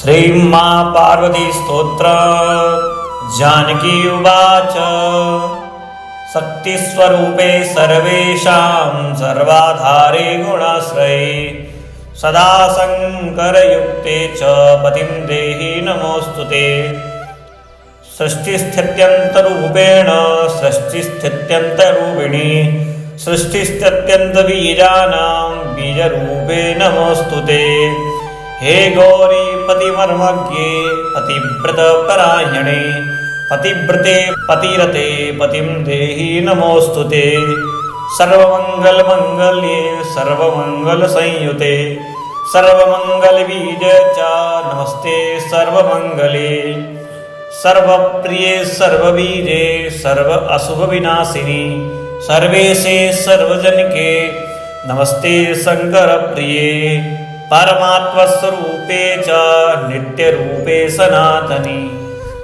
श्रीमा पार्वती स्तोत्र जानकी उवाच शक्तिस्वरूपे सर्वेषां सर्वाधारे गुणाश्रये सदा शङ्करयुक्ते च पतिं देहि नमोऽस्तुते। सृष्टिस्थित्यन्तरूपेण सृष्टिस्थित्यन्तरूपिणी सृष्टिस्थित्यन्तबीजानां बीजरूपे नमोऽस्तुते। हे गौरी पतिमर्मज्ञे पतिव्रतपरायणे पतिव्रते पतिरते पतिं देहि नमोऽस्तुते। सर्वमङ्गलमङ्गल्ये सर्वमङ्गलसंयुते सर्वमङ्गलबीजे च नमस्ते सर्वमङ्गले। सर्वप्रिये सर्वबीजे सर्व अशुभविनाशिनि सर्वेशे सर्वजनके नमस्ते शङ्करप्रिये। परमात्मस्वरूपे च नित्यरूपे सनातनि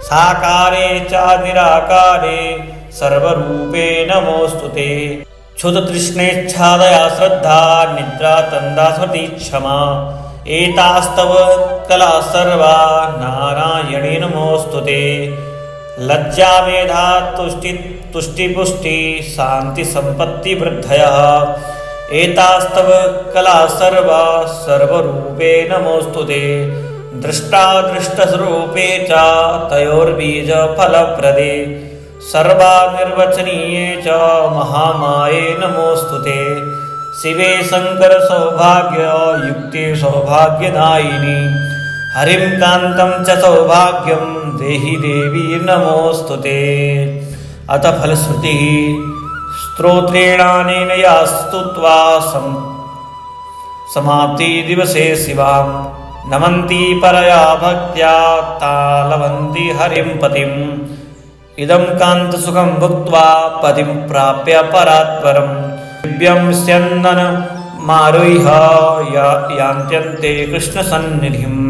साकारे च निराकारे सर्वरूपे नमोऽस्तुते। क्षुधतृष्णेच्छादया श्रद्धा निद्रा तन्दा स्मृति क्षमा एतास्तव कला सर्वा नारायणे नमोऽस्तुते। लज्जा मेधा तुष्टिपुष्टि शान्ति सम्पत्ति वृद्धयः एतास्तव कला सर्वा सर्वरूपे नमोऽस्तुते। दृष्टादृष्टस्वरूपे च तयोर्बीजफलप्रदे सर्वानिर्वचनीये च महामाये नमोऽस्तुते। शिवे शङ्करसौभाग्ययुक्ते सौभाग्यदायिनि हरिं कान्तं च सौभाग्यं देहि देवी नमोऽस्तुते। अथ फलश्रुतिः स्तोत्रेणानेन या स्तुत्वा समाप्ति दिवसे शिवां नमन्ति परया भक्त्या तालवन्ति हरिं पतिम् इदं कान्तसुखं भुक्त्वा पतिं प्राप्य परात्परं दिव्यं स्यन्दनमारुह्य यान्त्यन्ते कृष्णसन्निधिम्।